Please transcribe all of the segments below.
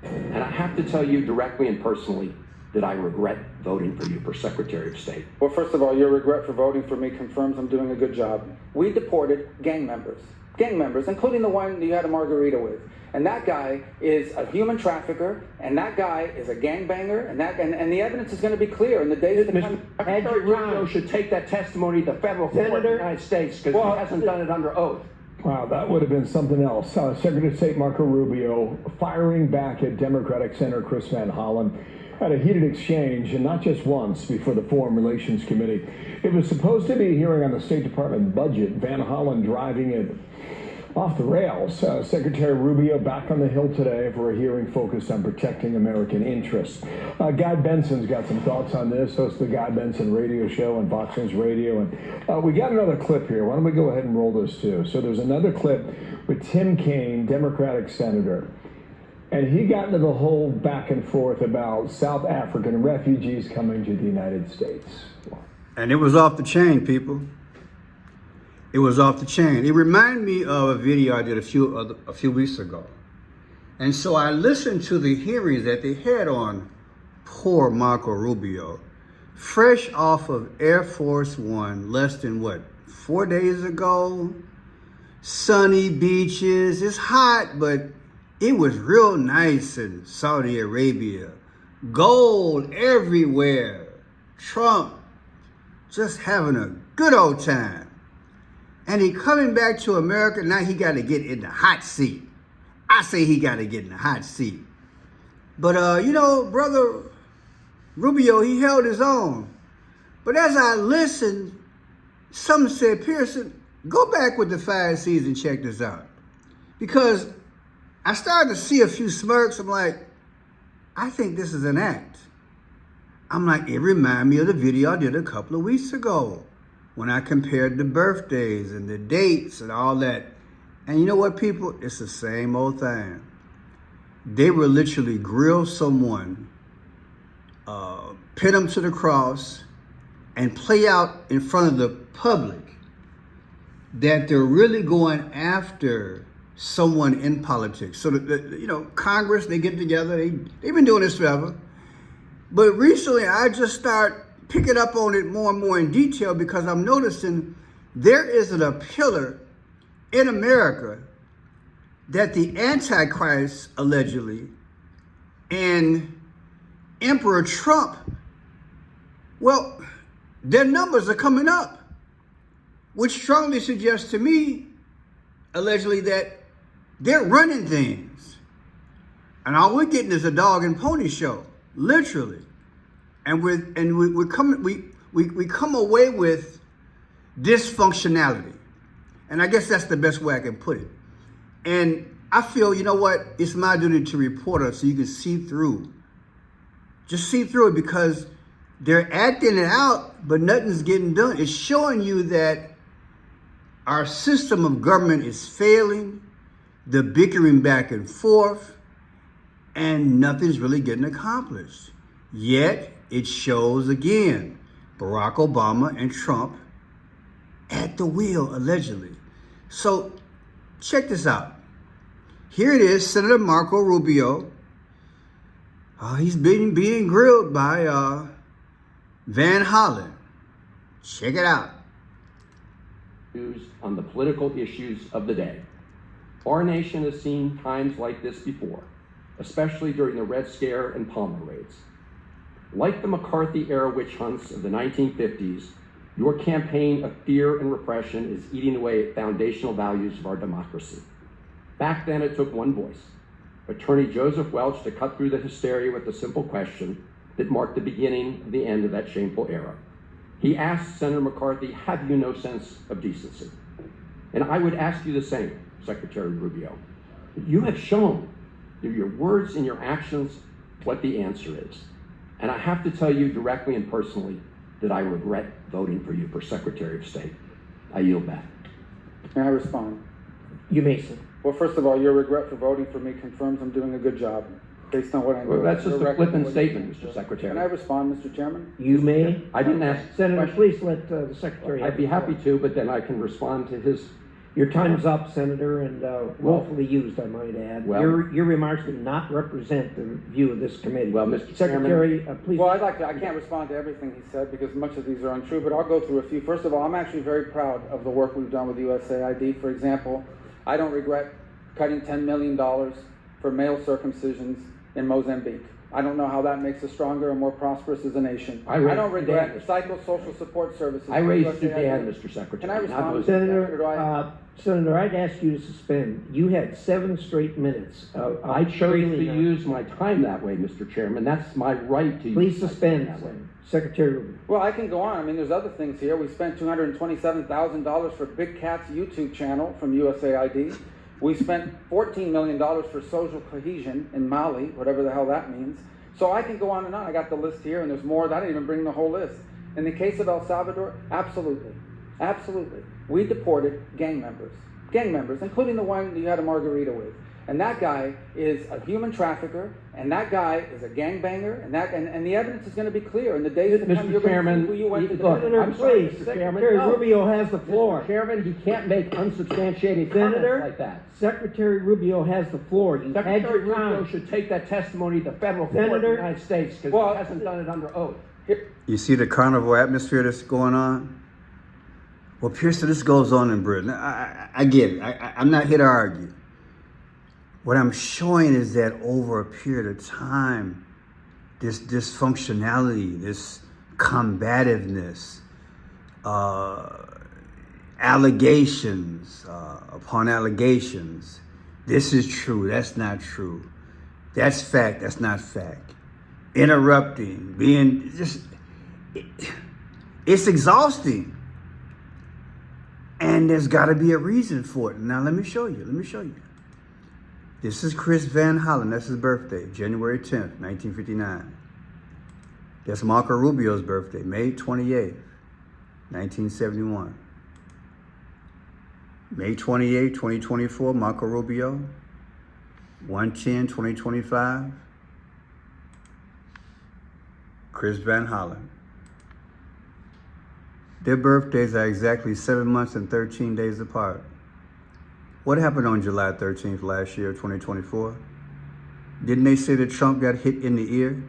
And I have to tell you directly and personally that I regret voting for you for Secretary of State. Well, first of all, your regret for voting for me confirms I'm doing a good job. We deported gang members, including the one you had a margarita with. And that guy is a human trafficker, and that guy is a gangbanger, and the evidence is going to be clear in the days to come. Secretary RUBIO should take that testimony to federal court in the United States because he hasn't done it under oath. Wow, that would have been something else. Secretary of State Marco Rubio firing back at Democratic Senator Chris Van Hollen had a heated exchange, and not just once, before the Foreign Relations Committee. It was supposed to be a hearing on the State Department budget, Van Hollen driving it off the rails. Secretary Rubio back on the Hill today for a hearing focused on protecting American interests. Guy Benson's got some thoughts on this, host of the Guy Benson radio show on Fox News Radio. And we got another clip here. Why don't we go ahead and roll this too? So there's another clip with Tim Kaine, Democratic senator. And he got into the whole back and forth about South African refugees coming to the United States. And it was off the chain, people. It was off the chain. It reminded me of a video I did a few weeks ago. And so I listened to the hearings that they had on poor Marco Rubio, fresh off of Air Force One, less than 4 days ago? Sunny beaches, it's hot, but it was real nice in Saudi Arabia. Gold everywhere. Trump just having a good old time. And he coming back to America, now he got to get in the hot seat. I say he got to get in the hot seat. But, Brother Rubio, he held his own. But as I listened, some said, Pearson, go back with the 5 C's and check this out. Because I started to see a few smirks. I'm like, I think this is an act. I'm like, it reminded me of the video I did a couple of weeks ago when I compared the birthdays and the dates and all that. And you know what, people? It's the same old thing. They will literally grill someone, pin them to the cross, and play out in front of the public that they're really going after someone in politics. So, Congress, they get together. They've been doing this forever. But recently, I just start picking up on it more and more in detail because I'm noticing there isn't a pillar in America that the Antichrist, allegedly, and Emperor Trump, well, their numbers are coming up, which strongly suggests to me, allegedly, that they're running things. And all we're getting is a dog and pony show, literally. And we come away with dysfunctionality. And I guess that's the best way I can put it. And I feel, you know what, it's my duty to report it so you can see through. Just see through it because they're acting it out, but nothing's getting done. It's showing you that our system of government is failing, the bickering back and forth, and nothing's really getting accomplished. Yet, it shows again Barack Obama and Trump at the wheel, allegedly. So, check this out. Here it is, Senator Marco Rubio. He's being grilled by Van Hollen. Check it out. On the political issues of the day. Our nation has seen times like this before, especially during the Red Scare and Palmer raids. Like the McCarthy-era witch hunts of the 1950s, your campaign of fear and repression is eating away at foundational values of our democracy. Back then, it took one voice, Attorney Joseph Welch, to cut through the hysteria with a simple question that marked the beginning of the end of that shameful era. He asked Senator McCarthy, have you no sense of decency? And I would ask you the same, Secretary Rubio. You have shown through your words and your actions what the answer is. And I have to tell you directly and personally that I regret voting for you for Secretary of State. I yield back. May I respond? You may, sir. Well, first of all, your regret for voting for me confirms I'm doing a good job based on what I know. Well, that's just a flippant statement, Mr. Secretary. Can I respond, Mr. Chairman? You may. I didn't ask. Senator, please let the Secretary. I'd be happy to, but then I can respond to his Your time's up, Senator, and woefully used, I might add. Well- Your remarks did not represent the view of this committee. Well, Mr. Secretary, please. Well, I can't respond to everything he said because much of these are untrue, but I'll go through a few. First of all, I'm actually very proud of the work we've done with USAID. For example, I don't regret cutting $10 million for male circumcisions in Mozambique. I don't know how that makes us stronger and more prosperous as a nation. I don't regret psychosocial support services. I raised Sudan, Mr. Secretary. Can I respond? not those- Senator, I'd ask you to suspend. You had 7 straight minutes. I chose to use my time that way, Mr. Chairman. That's my right to Please use my suspend, time that way. Secretary Rubio. Well, I can go on. I mean, there's other things here. We spent $227,000 for Big Cat's YouTube channel from USAID. We spent $14 million for social cohesion in Mali, whatever the hell that means. So I can go on and on. I got the list here, and there's more. I didn't even bring the whole list. In the case of El Salvador, absolutely. Absolutely. We deported gang members, including the one you had a margarita with. And that guy is a human trafficker, and that guy is a gangbanger, and the evidence is going to be clear in the days to come. Mr. You're going to Chairman, see who you went to look, Senator, I'm sorry, Please, Mr. Chairman. Secretary No. Rubio has the floor. Mr. Chairman, he can't make unsubstantiated comments Senator, like that. Secretary Rubio has the floor. You had Secretary your Rubio time. should take that testimony to the federal court of the Senator, United States because well, he hasn't done it under oath. You see the carnival atmosphere that's going on? Well, Pearson, this goes on in Britain. I get it. I'm not here to argue. What I'm showing is that over a period of time, this dysfunctionality, this combativeness, allegations upon allegations. This is true. That's not true. That's fact. That's not fact. Interrupting, being just, it's exhausting. And there's got to be a reason for it. Now, let me show you. This is Chris Van Hollen. That's his birthday, January 10th, 1959. That's Marco Rubio's birthday, May 28th, 1971. May 28th, 2024, Marco Rubio, 1/10/2025. Chris Van Hollen. Their birthdays are exactly 7 months and 13 days apart. What happened on July 13th last year, 2024? Didn't they say that Trump got hit in the ear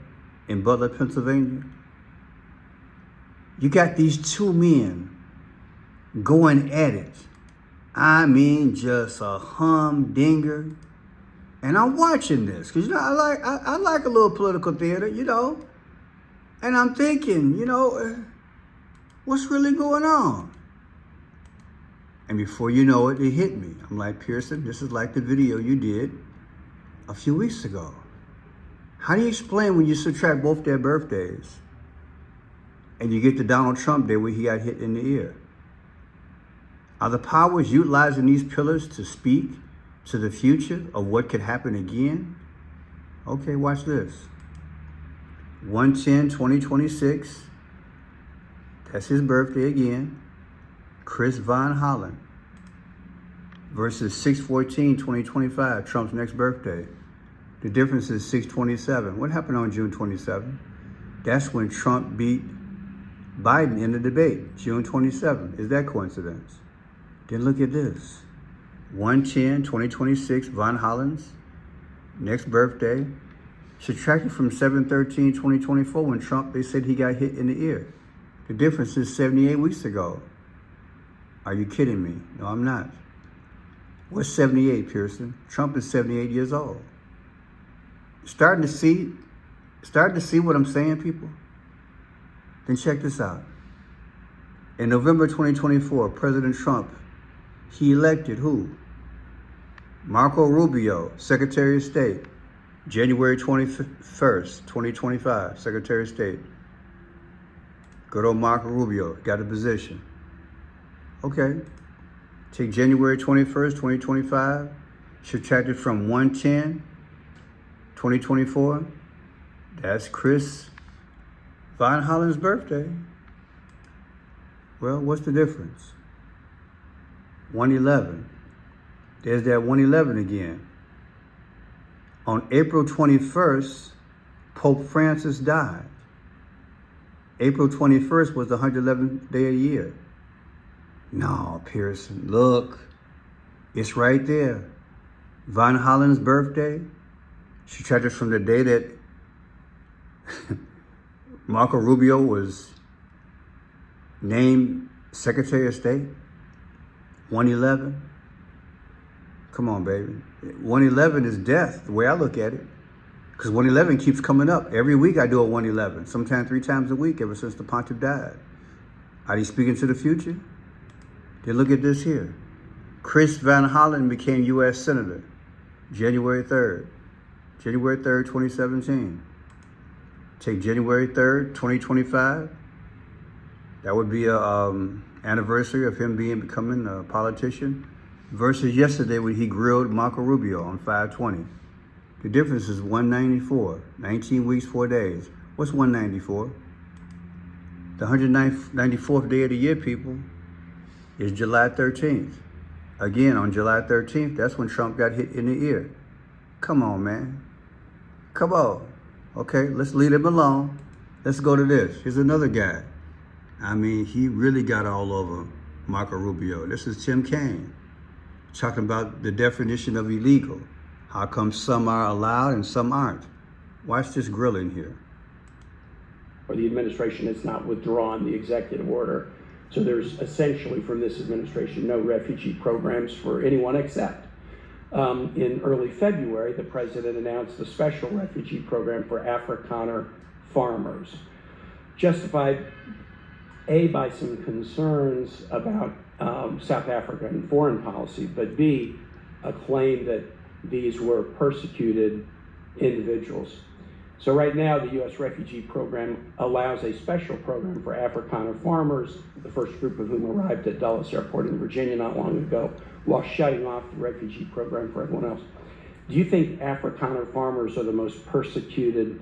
in Butler, Pennsylvania? You got these two men going at it. I mean, just a humdinger. And I'm watching this because, you know, I like a little political theater, you know. And I'm thinking, you know, what's really going on? And before you know it, it hit me. I'm like, Pearson, this is like the video you did a few weeks ago. How do you explain when you subtract both their birthdays and you get to Donald Trump Day where he got hit in the ear? Are the powers utilizing these pillars to speak to the future of what could happen again? Okay, watch this. 1/10/2026. That's his birthday again. Chris Van Hollen versus 6/14/2025, Trump's next birthday. The difference is 6/27. What happened on June 27? That's when Trump beat Biden in the debate, June 27. Is that coincidence? Then look at this. 1/10/2026, Van Hollen's next birthday, subtracted from 7/13/2024 when Trump, they said he got hit in the ear. The difference is 78 weeks ago. Are you kidding me? No, I'm not. What's 78, Pearson? Trump is 78 years old. Starting to see what I'm saying, people? Then check this out. In November 2024, President Trump, he elected who? Marco Rubio, Secretary of State. January 21st, 2025, Secretary of State. Good old Marco Rubio got a position. Okay. Take January 21st, 2025, subtract it from 1/10/2024. That's Chris Van Hollen's birthday. Well, what's the difference? 1/11. There's that 1/11 again. On April 21st, Pope Francis died. April 21st was the 111th day of the year. No, Pearson, look. It's right there. Von Hollen's birthday. She tracked it from the day that Marco Rubio was named Secretary of State. 111. Come on, baby. 111 is death, the way I look at it. Because 111 keeps coming up. Every week I do a 111, sometimes 3 times a week ever since the pontiff died. Are they speaking to the future? Then look at this here. Chris Van Hollen became U.S. Senator January 3rd. January 3rd, 2017. Take January 3rd, 2025. That would be a anniversary of him becoming a politician versus yesterday when he grilled Marco Rubio on 5/20. The difference is 194, 19 weeks, 4 days. What's 194? The 194th day of the year, people, is July 13th. Again, on July 13th, that's when Trump got hit in the ear. Come on, man. Come on. Okay, let's leave him alone. Let's go to this. Here's another guy. I mean, he really got all over Marco Rubio. This is Tim Kaine talking about the definition of illegal. How come some are allowed and some aren't? Watch this grilling here. Or the administration has not withdrawn the executive order. So there's essentially from this administration no refugee programs for anyone except. In early February, the president announced a special refugee program for Afrikaner farmers, justified A, by some concerns about South African foreign policy, but B, a claim that these were persecuted individuals. So right now, the U.S. refugee program allows a special program for Afrikaner farmers, the first group of whom arrived at Dulles Airport in Virginia not long ago, while shutting off the refugee program for everyone else. Do you think Afrikaner farmers are the most persecuted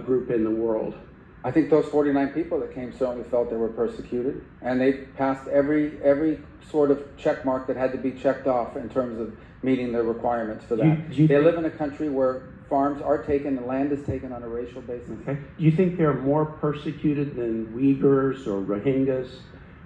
group in the world? I think those 49 people that came certainly felt they were persecuted, and they passed every sort of check mark that had to be checked off in terms of meeting the requirements for that. They live in a country where farms are taken and land is taken on a racial basis. Okay. Do you think they're more persecuted than Uyghurs or Rohingyas,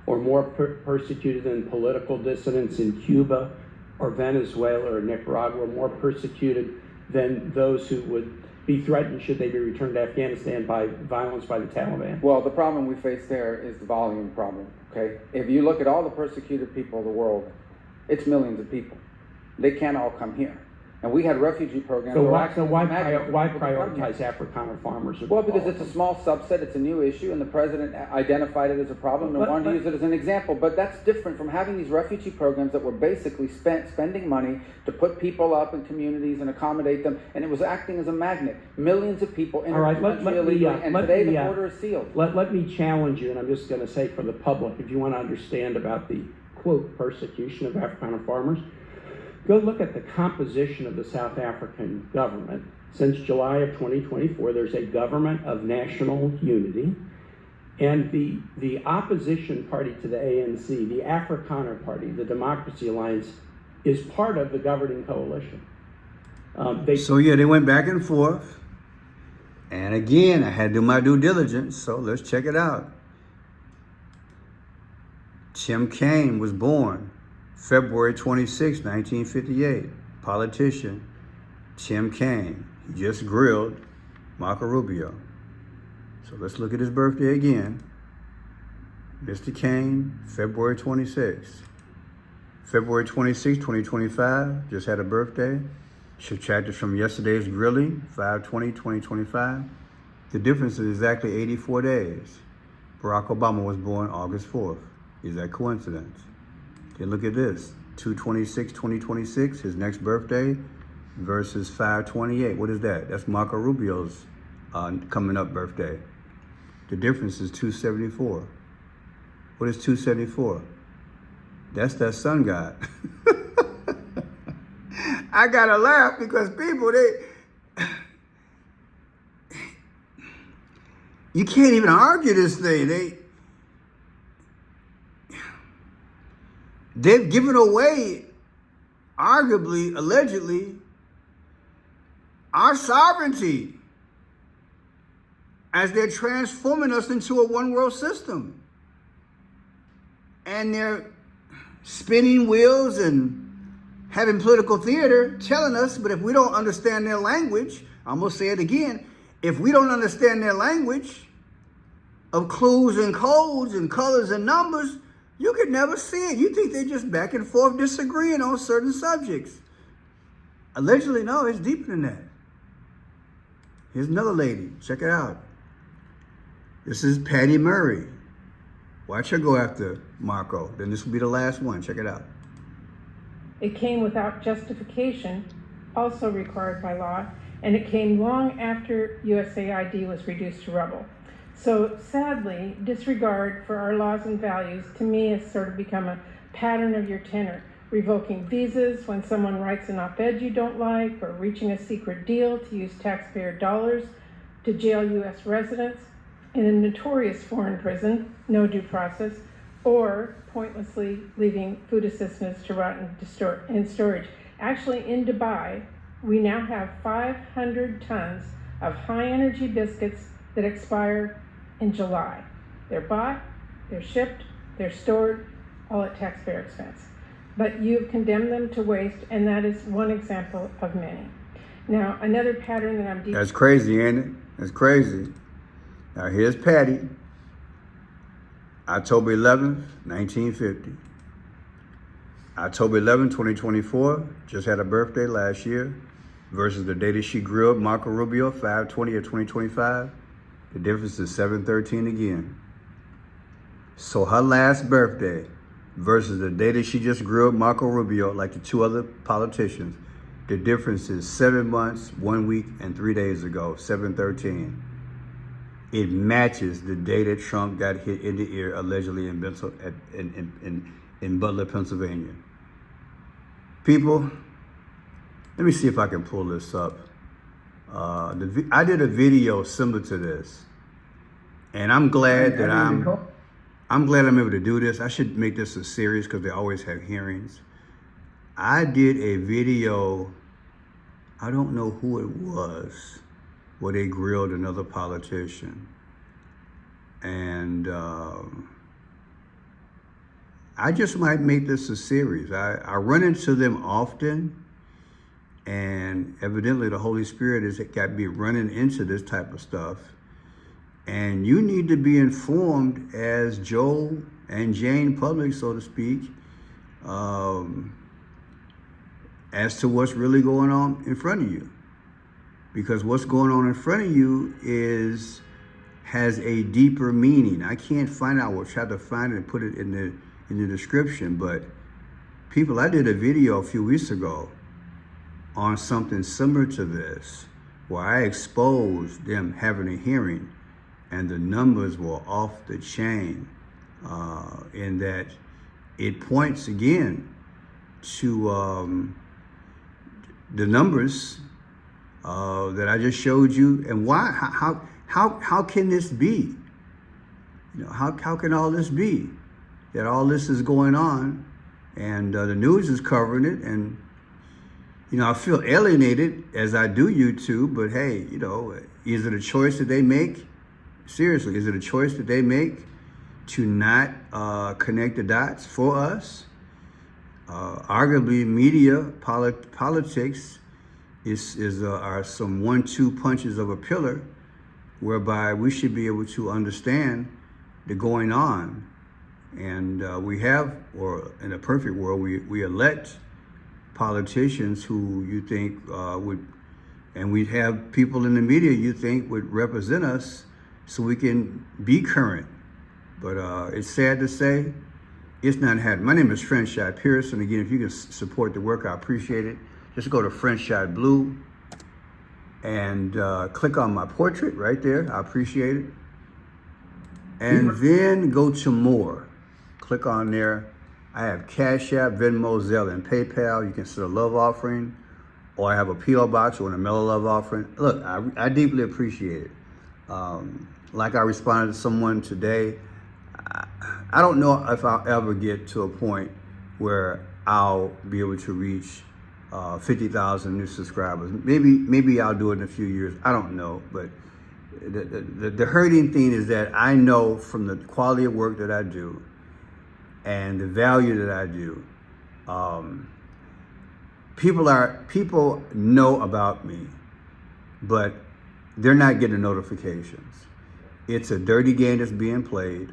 or more persecuted than political dissidents in Cuba or Venezuela or Nicaragua, more persecuted than those who would be threatened should they be returned to Afghanistan by violence by the Taliban? Well, the problem we face there is the volume problem, okay? If you look at all the persecuted people of the world, it's millions of people. They can't all come here. And we had refugee programs. So why prioritize Afrikaner farmers? Well, because it's a small subset, it's a new issue, and the president identified it as a problem and wanted to use it as an example. But that's different from having these refugee programs that were basically spending money to put people up in communities and accommodate them, and it was acting as a magnet. Millions of people in the country illegally, and today the border is sealed. Let me challenge you, and I'm just going to say for the public, if you want to understand about the, quote, persecution of Afrikaner farmers, go look at the composition of the South African government. Since July of 2024, there's a government of national unity, and the opposition party to the ANC, the Afrikaner Party, the Democracy Alliance, is part of the governing coalition. They went back and forth. And again, I had to do my due diligence, so let's check it out. Tim Kaine was born February 26, 1958, politician Tim Kaine. He just grilled Marco Rubio. So let's look at his birthday again. Mr. Kaine, February 26. February 26, 2025, just had a birthday. Subtracted from yesterday's grilling, 5/20/2025. The difference is exactly 84 days. Barack Obama was born August 4th. Is that coincidence? Then look at this, 2/26/2026, his next birthday, versus 5/28. What is that? That's Marco Rubio's coming up birthday. The difference is 274. What is 274? That's that sun god. I gotta laugh because people, you can't even argue this thing. They've given away, arguably, allegedly, our sovereignty as they're transforming us into a one-world system. And they're spinning wheels and having political theater telling us, but if we don't understand their language, I'm going to say it again, if we don't understand their language of clues and codes and colors and numbers, you could never see it. You think they're just back and forth disagreeing on certain subjects. Allegedly, no, it's deeper than that. Here's another lady. Check it out. This is Patty Murray. Watch her go after Marco. Then this will be the last one. Check it out. It came without justification, also required by law, and it came long after USAID was reduced to rubble. So sadly, disregard for our laws and values to me has sort of become a pattern of your tenor, revoking visas when someone writes an op-ed you don't like, or reaching a secret deal to use taxpayer dollars to jail US residents in a notorious foreign prison, no due process, or pointlessly leaving food assistance to rot in storage. Actually, in Dubai, we now have 500 tons of high-energy biscuits that expire in July. They're bought, they're shipped, they're stored, all at taxpayer expense. But you've condemned them to waste, and that is one example of many. Now, another pattern that I'm deep... That's crazy, ain't it? That's crazy. Now, here's Patty. October 11th, 1950. October 11th, 2024, just had a birthday last year, versus the day that she grew up, Marco Rubio, 5/20 of 2025. The difference is 7/13 again. So her last birthday versus the day that she just grew up, Marco Rubio, like the two other politicians, the difference is 7 months, 1 week, and 3 days ago, 7/13. It matches the day that Trump got hit in the ear, allegedly in Butler, Pennsylvania. People, let me see if I can pull this up. I did a video similar to this, and I'm glad that I'm able to do this. I should make this a series because they always have hearings. I did a video, I don't know who it was, where they grilled another politician. And I just might make this a series. I run into them often, and evidently the Holy Spirit has got me running into this type of stuff. And you need to be informed as Joe and Jane public, so to speak, as to what's really going on in front of you. Because what's going on in front of you has a deeper meaning. I can't find out. We'll try to find it and put it in the description. But people, I did a video a few weeks ago on something similar to this, where I exposed them having a hearing, and the numbers were off the chain. In that it points again to the numbers that I just showed you, and why? How can this be? You know, how can all this be? That all this is going on, and the news is covering it, and you know, I feel alienated as I do YouTube. But hey, you know, is it a choice that they make? Seriously, is it a choice that they make to not connect the dots for us? Arguably, media politics are some 1-2 punches of a pillar, whereby we should be able to understand the going on. And we have, or in a perfect world, we elect politicians who you think would, and we have people in the media you think would represent us so we can be current. But it's sad to say, it's not happening. My name is French Shot Pierce, and again, if you can support the work, I appreciate it. Just go to French Shot Blue and click on my portrait right there. I appreciate it. And then go to more. Click on there. I have Cash App, Venmo, Zelle, and PayPal. You can send a love offering, or I have a P.O. box or a mail a love offering. Look, I deeply appreciate it. Like I responded to someone today, I don't know if I'll ever get to a point where I'll be able to reach 50,000 new subscribers. Maybe I'll do it in a few years. I don't know, but the hurting thing is that I know from the quality of work that I do and the value that I do, people know about me, but they're not getting notifications. It's a dirty game that's being played.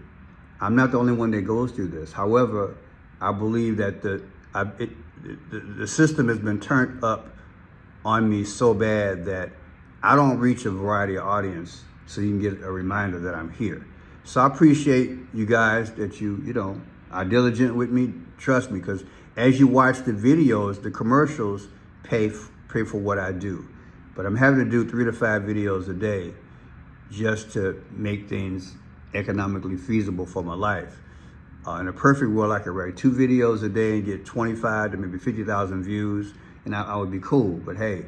I'm not the only one that goes through this. However, I believe that the system has been turned up on me so bad that I don't reach a variety of audience, so you can get a reminder that I'm here. So I appreciate you guys that you are diligent with me. Trust me, because as you watch the videos, the commercials pay for what I do. But I'm having to do 3 to 5 videos a day just to make things economically feasible for my life. In a perfect world, I could write 2 videos a day and get 25 to maybe 50,000 views, and I would be cool. But hey,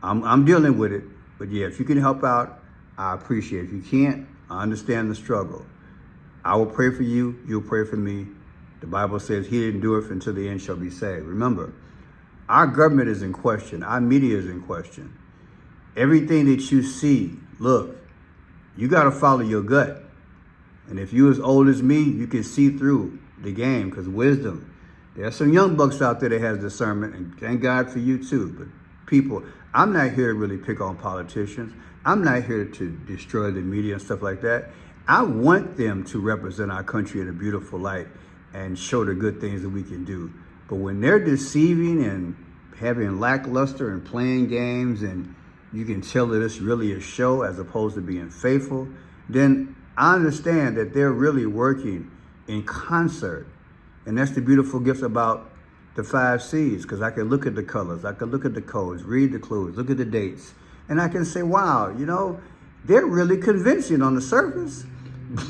I'm dealing with it. But yeah, if you can help out, I appreciate it. If you can't, I understand the struggle. I will pray for you. You'll pray for me. The Bible says he didn't do it until the end shall be saved. Remember, our government is in question. Our media is in question. Everything that you see, look, you got to follow your gut. And if you're as old as me, you can see through the game, because wisdom. There are some young bucks out there that has discernment, and thank God for you too. But people, I'm not here to really pick on politicians. I'm not here to destroy the media and stuff like that. I want them to represent our country in a beautiful light and show the good things that we can do. But when they're deceiving and having lackluster and playing games, and you can tell that it's really a show as opposed to being faithful, then I understand that they're really working in concert. And that's the beautiful gift about the 5 C's, because I can look at the colors, I can look at the codes, read the clues, look at the dates, and I can say, wow, they're really convincing on the surface.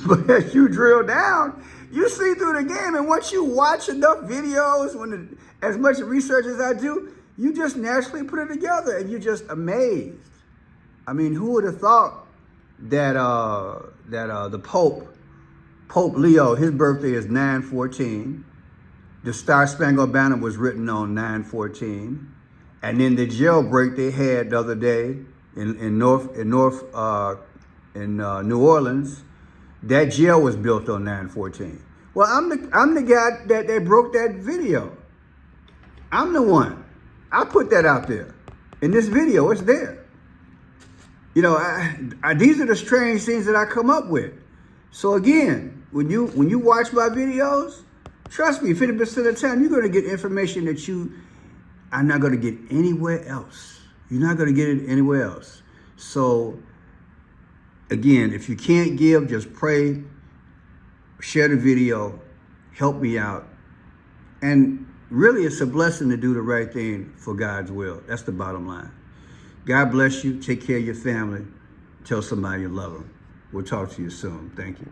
But as you drill down, you see through the game. And once you watch enough videos, as much research as I do, you just naturally put it together, and you're just amazed. I mean, who would have thought that the Pope Leo, his birthday is 9/14. The Star Spangled Banner was written on 9/14, and then the jailbreak they had the other day in New Orleans, that jail was built on 9/14. Well, I'm the guy that broke that video. I'm the one. I put that out there. In this video, it's there. These are the strange things that I come up with. So again, when you watch my videos, trust me, 50% of the time, you're going to get information that you are not going to get anywhere else. You're not going to get it anywhere else. So again, if you can't give, just pray, share the video, help me out. And really, it's a blessing to do the right thing for God's will. That's the bottom line. God bless you. Take care of your family. Tell somebody you love them. We'll talk to you soon. Thank you.